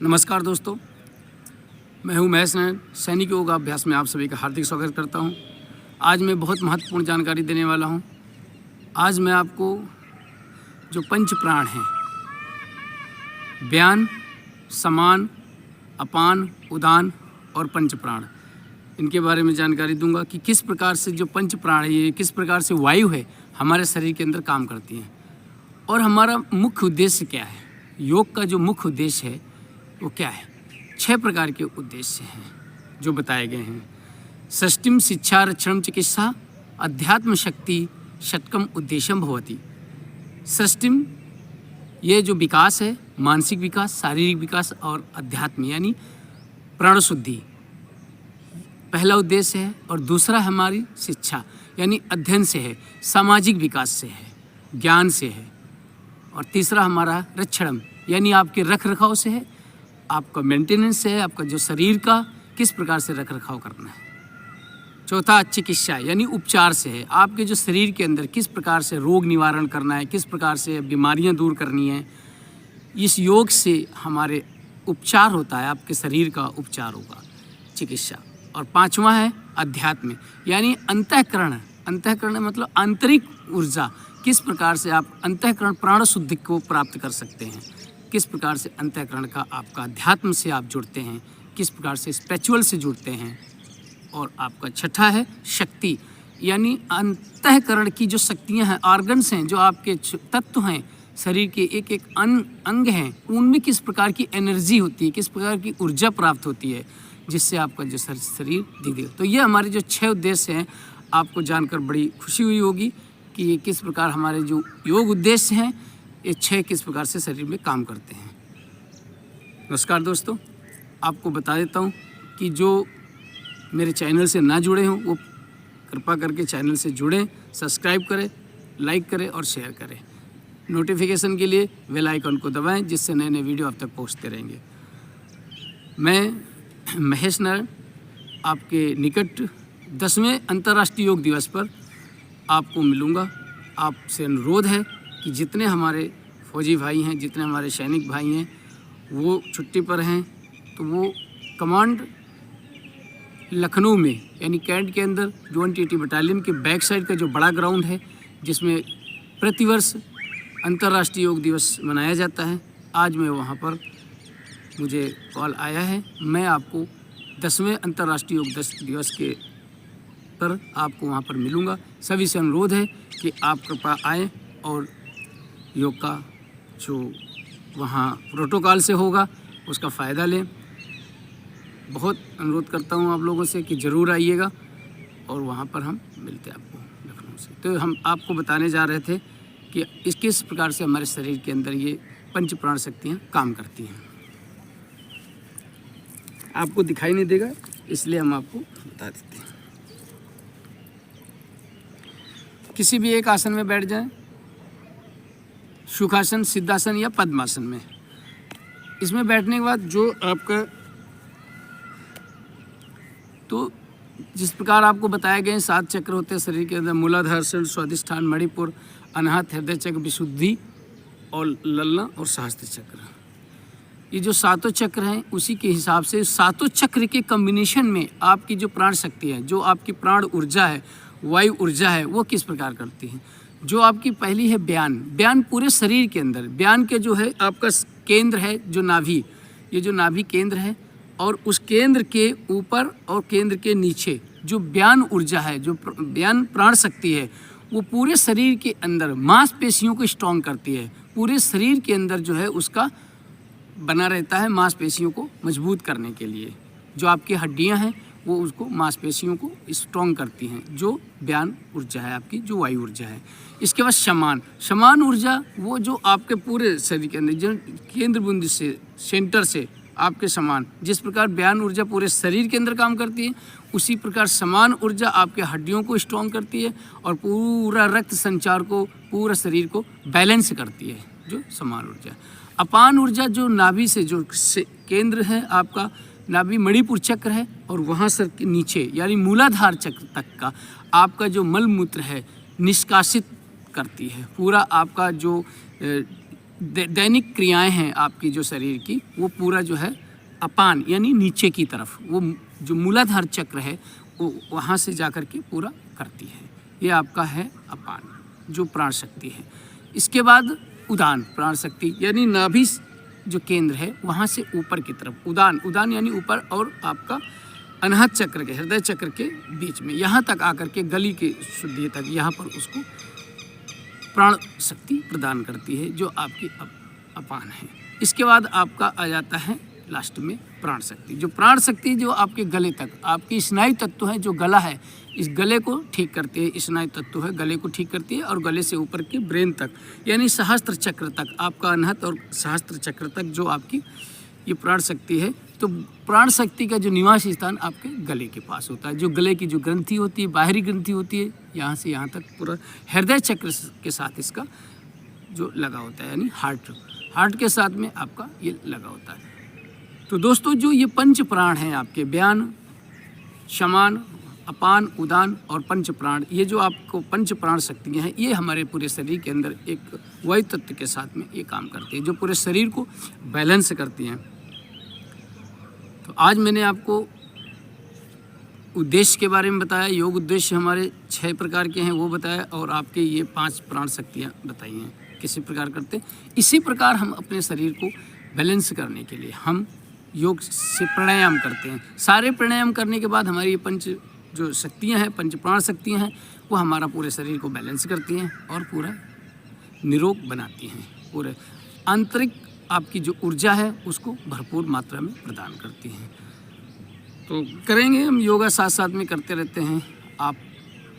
नमस्कार दोस्तों, मैं हूं महेश नारायण। सैनिक योग अभ्यास में आप सभी का हार्दिक स्वागत करता हूं। आज मैं बहुत महत्वपूर्ण जानकारी देने वाला हूं। आज मैं आपको जो पंच प्राण हैं, व्यान, समान, अपान, उदान और पंच प्राण, इनके बारे में जानकारी दूंगा कि किस प्रकार से जो पंच प्राण है, ये किस प्रकार से वायु है हमारे शरीर के अंदर काम करती हैं और हमारा मुख्य उद्देश्य क्या है। योग का जो मुख्य उद्देश्य है वो क्या है। 6 प्रकार के उद्देश्य हैं जो बताए गए हैं। षष्टिम शिक्षा रक्षणम चिकित्सा अध्यात्म शक्ति षटकम उद्देश्यम भवति। षष्टिम ये जो विकास है, मानसिक विकास, शारीरिक विकास और अध्यात्म यानी प्राण शुद्धि, पहला उद्देश्य है। और दूसरा हमारी शिक्षा यानी अध्ययन से है, सामाजिक विकास से है, ज्ञान से है। और तीसरा हमारा रक्षणम यानी आपके रख रखाव से है, आपका मेंटेनेंस से है, आपका जो शरीर का किस प्रकार से रख रखाव करना है। चौथा चिकित्सा यानी उपचार से है, आपके जो शरीर के अंदर किस प्रकार से रोग निवारण करना है, किस प्रकार से बीमारियां दूर करनी है। इस योग से हमारे उपचार होता है, आपके शरीर का उपचार होगा, चिकित्सा। और पांचवा है अध्यात्म यानी अंतःकरण। अंतःकरण मतलब आंतरिक ऊर्जा, किस प्रकार से आप अंतःकरण प्राण शुद्धि को प्राप्त कर सकते हैं, किस प्रकार से अंतःकरण का आपका अध्यात्म से आप जुड़ते हैं, किस प्रकार से स्पिरिचुअल से जुड़ते हैं। और आपका छठा है शक्ति यानी अंतःकरण की जो शक्तियां हैं, ऑर्गन्स हैं, जो आपके तत्व हैं, शरीर के एक एक अंग हैं, उनमें किस प्रकार की एनर्जी होती है, किस प्रकार की ऊर्जा प्राप्त होती है, जिससे आपका जो शरीर दिखे। तो ये हमारे जो 6 उद्देश्य हैं, आपको जानकर बड़ी खुशी हुई होगी कि ये किस प्रकार हमारे जो योग उद्देश्य हैं, ये 6 किस प्रकार से शरीर में काम करते हैं। नमस्कार दोस्तों, आपको बता देता हूँ कि जो मेरे चैनल से ना जुड़े हों वो कृपा करके चैनल से जुड़ें, सब्सक्राइब करें, लाइक करें और शेयर करें। नोटिफिकेशन के लिए बेल आइकन को दबाएं, जिससे नए नए वीडियो आप तक पहुँचते रहेंगे। मैं महेश नारायण आपके निकट 10वें अंतर्राष्ट्रीय योग दिवस पर आपको मिलूँगा। आपसे अनुरोध है कि जितने हमारे फौजी भाई हैं, जितने हमारे सैनिक भाई हैं, वो छुट्टी पर हैं, तो वो कमांड लखनऊ में यानी कैंट के अंदर जो 180 बटालियन के बैक साइड का जो बड़ा ग्राउंड है, जिसमें प्रतिवर्ष अंतर्राष्ट्रीय योग दिवस मनाया जाता है, आज मैं वहाँ पर मुझे कॉल आया है। मैं आपको 10वें अंतर्राष्ट्रीय योग दिवस के पर आपको वहाँ पर मिलूँगा। सभी से अनुरोध है कि आप कृपया आएँ और योग का जो वहाँ प्रोटोकॉल से होगा उसका फ़ायदा लें। बहुत अनुरोध करता हूँ आप लोगों से कि ज़रूर आइएगा और वहाँ पर हम मिलते हैं आपको लखनऊ से। तो हम आपको बताने जा रहे थे कि इस किस प्रकार से हमारे शरीर के अंदर ये पंच प्राण शक्तियाँ काम करती हैं। आपको दिखाई नहीं देगा इसलिए हम आपको बता देते हैं। किसी भी एक आसन में बैठ जाएं, सुखासन, सिद्धासन या पद्मासन में। इसमें बैठने के बाद जो आपका तो जिस प्रकार आपको बताए गए 7 चक्र होते हैं शरीर के अंदर, मूलाधार, स्वादिष्ठान, मणिपुर, अनाहत, हृदय चक्र, विशुद्धि और ललना और सहस्त्र चक्र। ये जो 7 चक्र हैं, उसी के हिसाब से 7 चक्र के कम्बिनेशन में आपकी जो प्राण शक्ति है, जो आपकी प्राण ऊर्जा है, वायु ऊर्जा है, वो किस प्रकार करती है। जो आपकी पहली है व्यान। व्यान पूरे शरीर के अंदर, व्यान के जो है आपका केंद्र है जो नाभि, ये जो नाभि केंद्र है, और उस केंद्र के ऊपर और केंद्र के नीचे जो व्यान ऊर्जा है, जो व्यान प्राण शक्ति है, वो पूरे शरीर के अंदर मांसपेशियों को स्ट्रॉन्ग करती है। पूरे शरीर के अंदर जो है उसका बना रहता है मांसपेशियों को मजबूत करने के लिए। जो आपकी हड्डियां हैं वो उसको मांसपेशियों को स्ट्रॉन्ग करती हैं, जो व्यान ऊर्जा है आपकी, जो वायु ऊर्जा है। इसके बाद समान ऊर्जा, वो जो आपके पूरे शरीर के अंदर जो केंद्र बिंदु से, सेंटर से आपके समान, जिस प्रकार व्यान ऊर्जा पूरे शरीर के अंदर काम करती है, उसी प्रकार समान ऊर्जा आपके हड्डियों को स्ट्रॉन्ग करती है और पूरा रक्त संचार को, पूरा शरीर को बैलेंस करती है, जो समान ऊर्जा। अपान ऊर्जा जो नाभि से, जो केंद्र है आपका नाभि मणिपुर चक्र है, और वहाँ से नीचे यानी मूलाधार चक्र तक का आपका जो मल मूत्र है निष्कासित करती है। पूरा आपका जो दैनिक क्रियाएं हैं आपकी जो शरीर की, वो पूरा जो है अपान यानी नीचे की तरफ, वो जो मूलाधार चक्र है वो वहाँ से जा कर के पूरा करती है। ये आपका है अपान जो प्राण शक्ति है। इसके बाद उदान प्राण शक्ति यानी नाभि जो केंद्र है वहाँ से ऊपर की तरफ उदान, उदान यानी ऊपर, और आपका अनाहत चक्र के हृदय चक्र के बीच में यहाँ तक आकर के गली के शुद्धि तक यहाँ पर उसको प्राण शक्ति प्रदान करती है जो आपकी अपान है। इसके बाद आपका आ जाता है लास्ट में प्राण शक्ति। जो प्राण शक्ति जो आपके गले तक, आपकी स्नायु तत्व है जो गला है, इस गले को ठीक करती है, स्नायु तत्व है गले को ठीक करती है, और गले से ऊपर के ब्रेन तक यानी सहस्त्र चक्र तक, आपका अनहत और सहस्त्र चक्र तक जो आपकी ये प्राण शक्ति है। तो प्राण शक्ति का जो निवास स्थान आपके गले के पास होता है। जो गले की जो ग्रंथि होती है, बाहरी ग्रंथि होती है, यहाँ से यहाँ तक पूरा हृदय चक्र के साथ इसका जो लगा होता है, यानी हार्ट के साथ में आपका ये लगा होता है। तो दोस्तों जो ये पंच प्राण हैं आपके व्यान, शमान, अपान, उदान और पंच प्राण, ये जो आपको पंच प्राण शक्तियाँ हैं, ये हमारे पूरे शरीर के अंदर एक वायु तत्व के साथ में ये काम करती है जो पूरे शरीर को बैलेंस करती हैं। तो आज मैंने आपको उद्देश्य के बारे में बताया, योग उद्देश्य हमारे 6 प्रकार के हैं वो बताया, और आपके ये 5 प्राण शक्तियाँ बताई हैं किसी प्रकार करते। इसी प्रकार हम अपने शरीर को बैलेंस करने के लिए हम योग से प्राणायाम करते हैं। सारे प्राणायाम करने के बाद हमारी ये पंच जो शक्तियाँ हैं, पंच प्राण शक्तियाँ हैं, वो हमारा पूरे शरीर को बैलेंस करती हैं और पूरा निरोग बनाती हैं। पूरे आंतरिक आपकी जो ऊर्जा है उसको भरपूर मात्रा में प्रदान करती हैं। तो करेंगे हम योगा, साथ साथ में करते रहते हैं। आप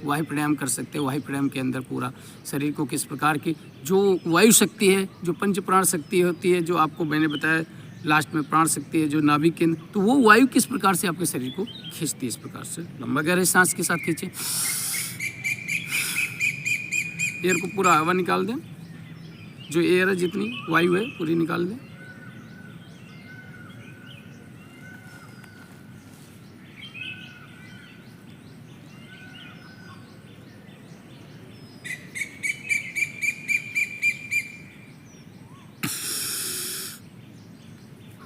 वायु प्राणायाम कर सकते हैं। वायु प्राणायाम के अंदर पूरा शरीर को किस प्रकार की जो वायु शक्ति है, जो पंच प्राण शक्ति होती है, जो आपको मैंने बताया लास्ट में प्राण शक्ति है जो नाभि केंद्र, तो वो वायु किस प्रकार से आपके शरीर को खींचती है। इस प्रकार से लंबा गहरे सांस के साथ खींचे, एयर को पूरा हवा निकाल दें, जो एयर है जितनी वायु है पूरी निकाल दें।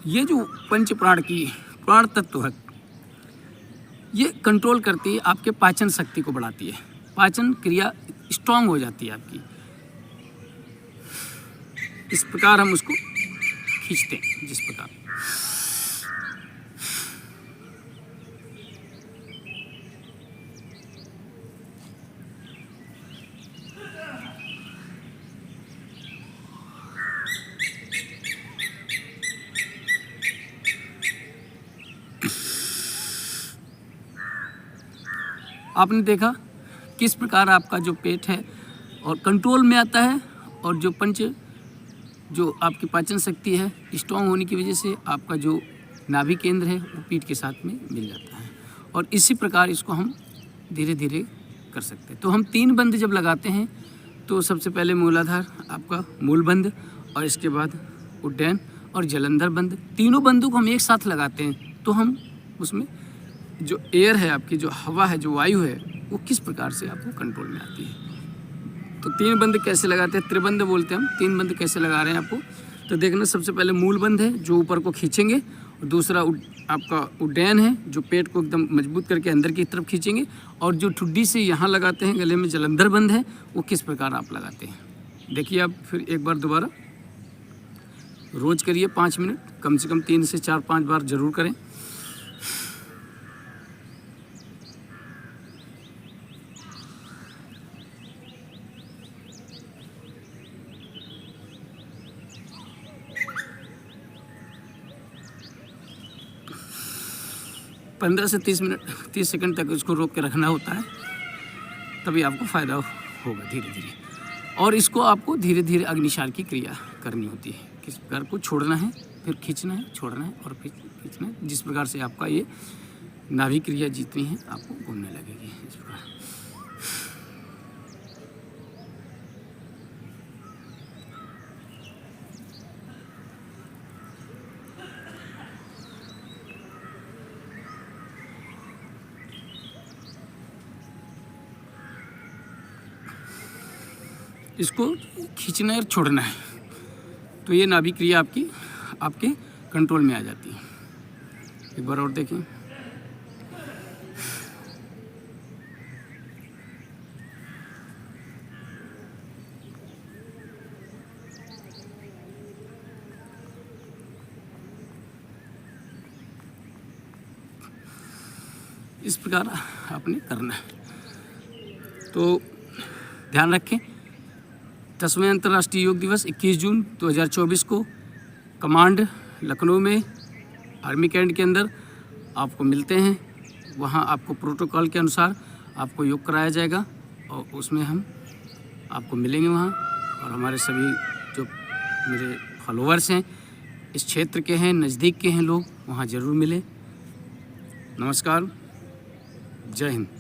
ये जो पंच प्राण की प्राण तत्व है, ये कंट्रोल करती है, आपके पाचन शक्ति को बढ़ाती है, पाचन क्रिया स्ट्रांग हो जाती है आपकी। इस प्रकार हम उसको खींचते हैं, जिस प्रकार आपने देखा किस प्रकार आपका जो पेट है और कंट्रोल में आता है, और जो पंच जो आपकी पाचन शक्ति है स्ट्रांग होने की वजह से आपका जो नाभि केंद्र है वो पीठ के साथ में मिल जाता है। और इसी प्रकार इसको हम धीरे धीरे कर सकते हैं। तो हम 3 बंद जब लगाते हैं तो सबसे पहले मूलाधार आपका मूल बंद, और इसके बाद उड्डयन और जलंधर बंद, तीनों बंदों को हम एक साथ लगाते हैं। तो हम उसमें जो एयर है आपकी, जो हवा है, जो वायु है, वो किस प्रकार से आपको कंट्रोल में आती है। तो 3 बंद कैसे लगाते हैं, त्रिबंद बोलते हैं हम। 3 बंद कैसे लगा रहे हैं आपको तो देखना। सबसे पहले मूल बंद है जो ऊपर को खींचेंगे, और दूसरा आपका उड्डयन है जो पेट को एकदम मजबूत करके अंदर की तरफ खींचेंगे, और जो ठुड्डी से यहाँ लगाते हैं गले में जलंधर बंद है, वो किस प्रकार आप लगाते हैं देखिए। आप फिर एक बार दोबारा रोज़ करिए 5 मिनट, कम से कम 3 से 4-5 बार जरूर करें। पंद्रह से 30 सेकंड तक उसको रोक के रखना होता है, तभी आपको फ़ायदा होगा धीरे धीरे। और इसको आपको धीरे धीरे अग्निशार की क्रिया करनी होती है। किस प्रकार को छोड़ना है, फिर खींचना है, छोड़ना है और फिर खींचना है। जिस प्रकार से आपका ये नाभि क्रिया जितनी है आपको घूमने लगेगी इस प्रकार। इसको खींचना है और छोड़ना है। तो ये नाभि क्रिया आपकी आपके कंट्रोल में आ जाती है। एक बार और देखें। इस प्रकार आपने करना है। तो ध्यान रखें, 10वें अंतर्राष्ट्रीय योग दिवस 21 जून 2024 को कमांड लखनऊ में आर्मी कैंट के अंदर आपको मिलते हैं। वहाँ आपको प्रोटोकॉल के अनुसार आपको योग कराया जाएगा और उसमें हम आपको मिलेंगे वहाँ। और हमारे सभी जो मेरे फॉलोअर्स हैं, इस क्षेत्र के हैं, नज़दीक के हैं लोग, वहाँ ज़रूर मिलें। नमस्कार, जय हिंद।